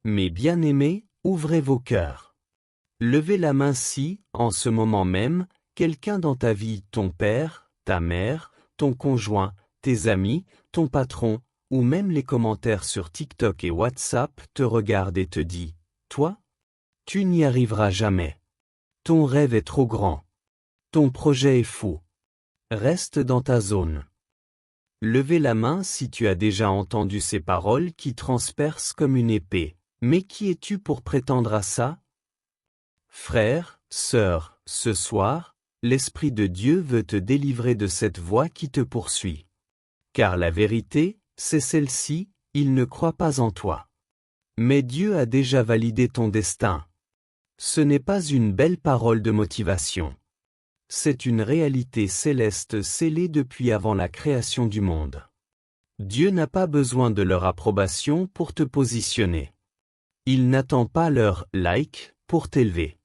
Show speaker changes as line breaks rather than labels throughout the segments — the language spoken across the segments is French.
Mes bien-aimés, ouvrez vos cœurs. Levez la main si, en ce moment même, quelqu'un dans ta vie, ton père, ta mère, ton conjoint, tes amis, ton patron, ou même les commentaires sur TikTok et WhatsApp te regarde et te dit « Toi, tu n'y arriveras jamais. Ton rêve est trop grand. Ton projet est fou. Reste dans ta zone. » Levez la main si tu as déjà entendu ces paroles qui transpercent comme une épée. Mais qui es-tu pour prétendre à ça? Frère, sœur, ce soir, l'Esprit de Dieu veut te délivrer de cette voix qui te poursuit. Car la vérité, c'est celle-ci, il ne croit pas en toi. Mais Dieu a déjà validé ton destin. Ce n'est pas une belle parole de motivation. C'est une réalité céleste scellée depuis avant la création du monde. Dieu n'a pas besoin de leur approbation pour te positionner. Il n'attend pas leur « like » pour t'élever.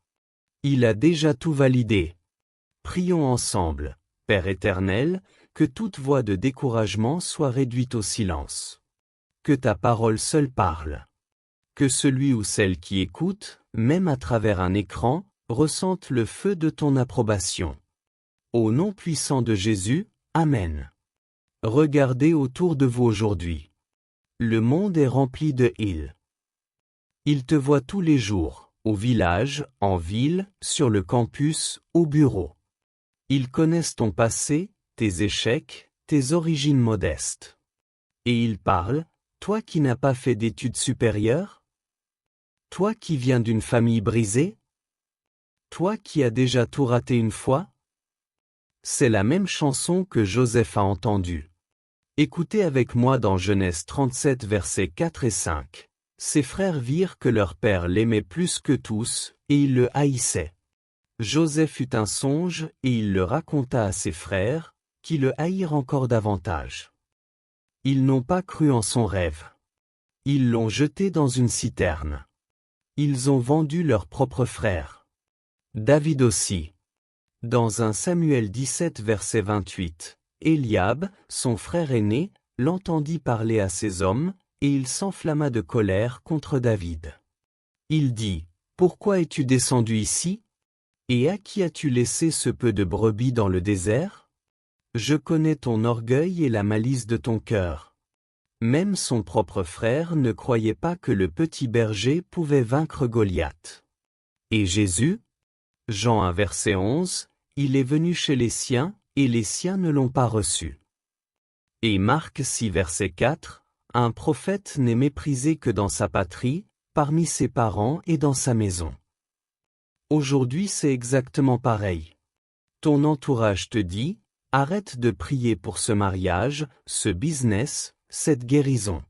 Il a déjà tout validé. Prions ensemble. Père éternel, que toute voix de découragement soit réduite au silence. Que ta parole seule parle. Que celui ou celle qui écoute, même à travers un écran, ressente le feu de ton approbation. Au nom puissant de Jésus, Amen. Regardez autour de vous aujourd'hui. Le monde est rempli de îles. Ils te voient tous les jours, au village, en ville, sur le campus, au bureau. Ils connaissent ton passé, tes échecs, tes origines modestes. Et ils parlent, toi qui n'as pas fait d'études supérieures? Toi qui viens d'une famille brisée? Toi qui as déjà tout raté une fois? C'est la même chanson que Joseph a entendue. Écoutez avec moi dans Genèse 37 versets 4 et 5. Ses frères virent que leur père l'aimait plus que tous, et ils le haïssaient. Joseph eut un songe, et il le raconta à ses frères, qui le haïrent encore davantage. Ils n'ont pas cru en son rêve. Ils l'ont jeté dans une citerne. Ils ont vendu leur propre frère. David aussi. Dans 1 Samuel 17 verset 28, Eliab, son frère aîné, l'entendit parler à ses hommes, et il s'enflamma de colère contre David. Il dit, « Pourquoi es-tu descendu ici? Et à qui as-tu laissé ce peu de brebis dans le désert? Je connais ton orgueil et la malice de ton cœur. » Même son propre frère ne croyait pas que le petit berger pouvait vaincre Goliath. Et Jésus? Jean 1 verset 11, il est venu chez les siens, et les siens ne l'ont pas reçu. Et Marc 6 verset 4, un prophète n'est méprisé que dans sa patrie, parmi ses parents et dans sa maison. Aujourd'hui c'est exactement pareil. Ton entourage te dit, arrête de prier pour ce mariage, ce business, cette guérison.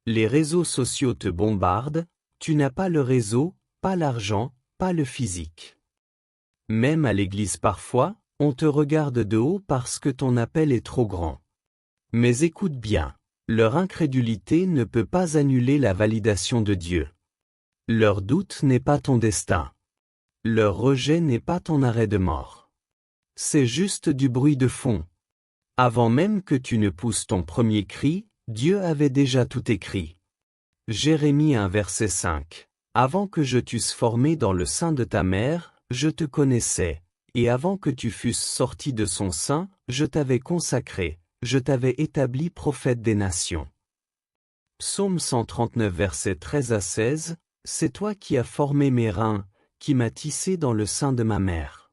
Les réseaux sociaux te bombardent, tu n'as pas le réseau, pas l'argent, pas le physique. Même à l'église parfois, on te regarde de haut parce que ton appel est trop grand. Mais écoute bien, leur incrédulité ne peut pas annuler la validation de Dieu. Leur doute n'est pas ton destin. Leur rejet n'est pas ton arrêt de mort. C'est juste du bruit de fond. Avant même que tu ne pousses ton premier cri, Dieu avait déjà tout écrit. Jérémie 1 verset 5. Avant que je t'eusse formé dans le sein de ta mère, je te connaissais, et avant que tu fusses sorti de son sein, je t'avais consacré, je t'avais établi prophète des nations. Psaume 139 versets 13 à 16, c'est toi qui as formé mes reins, qui m'as tissé dans le sein de ma mère.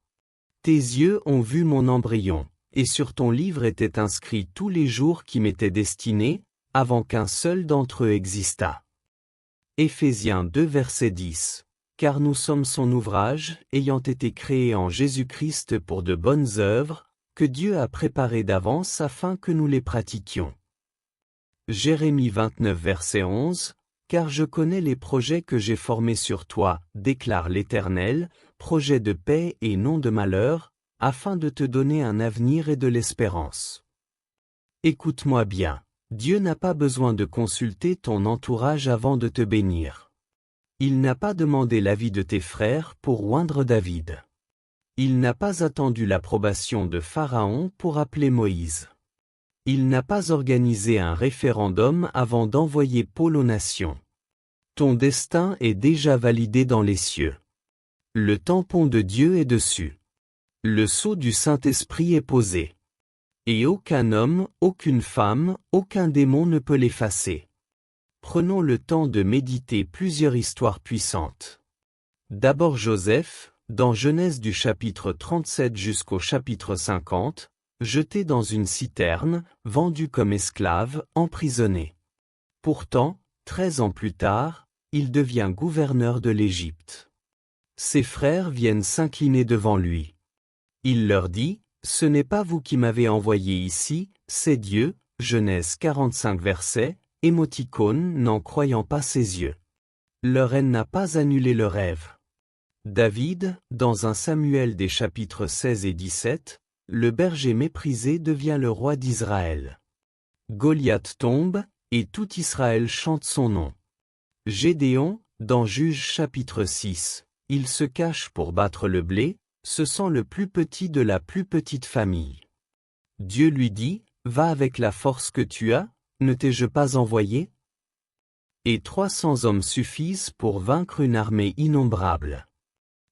Tes yeux ont vu mon embryon, et sur ton livre étaient inscrits tous les jours qui m'étaient destinés, avant qu'un seul d'entre eux existât. Éphésiens 2 verset 10. Car nous sommes son ouvrage, ayant été créés en Jésus-Christ pour de bonnes œuvres, que Dieu a préparées d'avance afin que nous les pratiquions. Jérémie 29 verset 11. Car je connais les projets que j'ai formés sur toi, déclare l'Éternel, projets de paix et non de malheur, afin de te donner un avenir et de l'espérance. Écoute-moi bien, Dieu n'a pas besoin de consulter ton entourage avant de te bénir. Il n'a pas demandé l'avis de tes frères pour oindre David. Il n'a pas attendu l'approbation de Pharaon pour appeler Moïse. Il n'a pas organisé un référendum avant d'envoyer Paul aux nations. Ton destin est déjà validé dans les cieux. Le tampon de Dieu est dessus. Le sceau du Saint-Esprit est posé. Et aucun homme, aucune femme, aucun démon ne peut l'effacer. Prenons le temps de méditer plusieurs histoires puissantes. D'abord Joseph, dans Genèse du chapitre 37 jusqu'au chapitre 50, jeté dans une citerne, vendu comme esclave, emprisonné. Pourtant, 13 ans plus tard, il devient gouverneur de l'Égypte. Ses frères viennent s'incliner devant lui. Il leur dit, « Ce n'est pas vous qui m'avez envoyé ici, c'est Dieu. » Genèse 45 versets, émoticône n'en croyant pas ses yeux. Leur haine n'a pas annulé le rêve. David, dans 1 Samuel des chapitres 16 et 17, le berger méprisé devient le roi d'Israël. Goliath tombe, et tout Israël chante son nom. Gédéon, dans Juges chapitre 6, il se cache pour battre le blé, se sent le plus petit de la plus petite famille. Dieu lui dit, « Va avec la force que tu as, ne t'ai-je pas envoyé ?» Et 300 hommes suffisent pour vaincre une armée innombrable.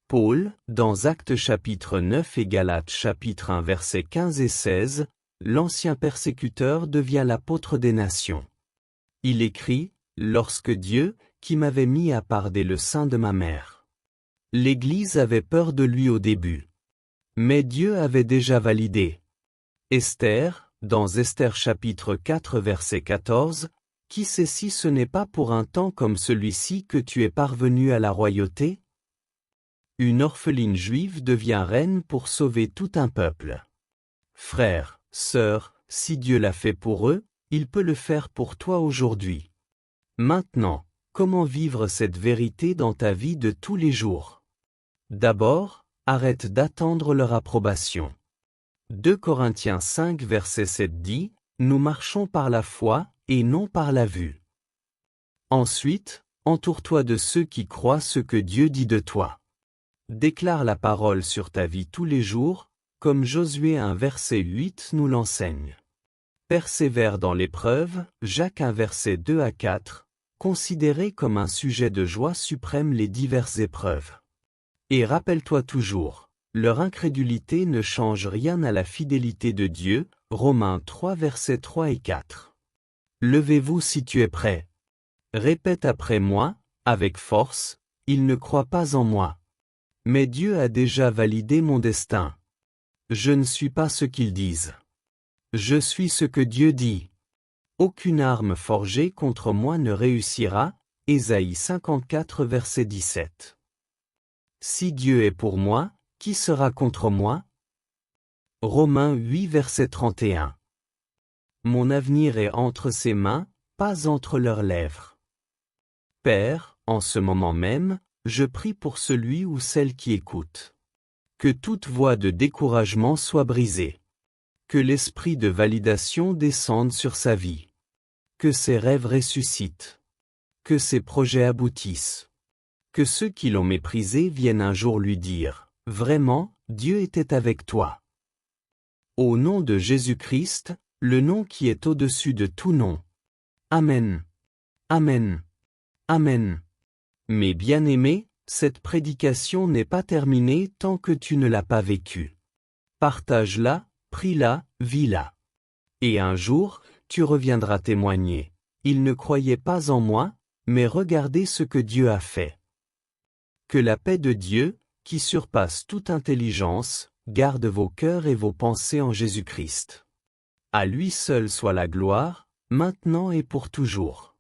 Paul, dans Actes chapitre 9 et Galates chapitre 1 versets 15 et 16, l'ancien persécuteur devient l'apôtre des nations. Il écrit, « Lorsque Dieu, qui m'avait mis à part dès le sein de ma mère. » L'Église avait peur de lui au début. Mais Dieu avait déjà validé. Esther, dans Esther chapitre 4 verset 14, « Qui sait si ce n'est pas pour un temps comme celui-ci que tu es parvenu à la royauté ?» Une orpheline juive devient reine pour sauver tout un peuple. Frères, sœurs, si Dieu l'a fait pour eux, il peut le faire pour toi aujourd'hui. Maintenant, comment vivre cette vérité dans ta vie de tous les jours? D'abord, arrête d'attendre leur approbation. 2 Corinthiens 5 verset 7 dit, « Nous marchons par la foi, et non par la vue. » Ensuite, entoure-toi de ceux qui croient ce que Dieu dit de toi. Déclare la parole sur ta vie tous les jours, comme Josué 1 verset 8 nous l'enseigne. Persévère dans l'épreuve, Jacques 1 verset 2 à 4, considérez comme un sujet de joie suprême les diverses épreuves. Et rappelle-toi toujours, leur incrédulité ne change rien à la fidélité de Dieu, Romains 3 versets 3 et 4. Levez-vous si tu es prêt. Répète après moi, avec force, ils ne croient pas en moi. Mais Dieu a déjà validé mon destin. Je ne suis pas ce qu'ils disent. Je suis ce que Dieu dit. Aucune arme forgée contre moi ne réussira, Ésaïe 54 verset 17. Si Dieu est pour moi, qui sera contre moi? Romains 8 verset 31. Mon avenir est entre ses mains, pas entre leurs lèvres. Père, en ce moment même, je prie pour celui ou celle qui écoute. Que toute voie de découragement soit brisée. Que l'esprit de validation descende sur sa vie. Que ses rêves ressuscitent. Que ses projets aboutissent. Que ceux qui l'ont méprisé viennent un jour lui dire, « Vraiment, Dieu était avec toi. » Au nom de Jésus-Christ, le nom qui est au-dessus de tout nom. Amen. Amen. Amen. Mes bien-aimés, cette prédication n'est pas terminée tant que tu ne l'as pas vécue. Partage-la, prie-la, vis-la. Et un jour, tu reviendras témoigner. Ils ne croyaient pas en moi, mais regardez ce que Dieu a fait. Que la paix de Dieu, qui surpasse toute intelligence, garde vos cœurs et vos pensées en Jésus-Christ. À lui seul soit la gloire, maintenant et pour toujours.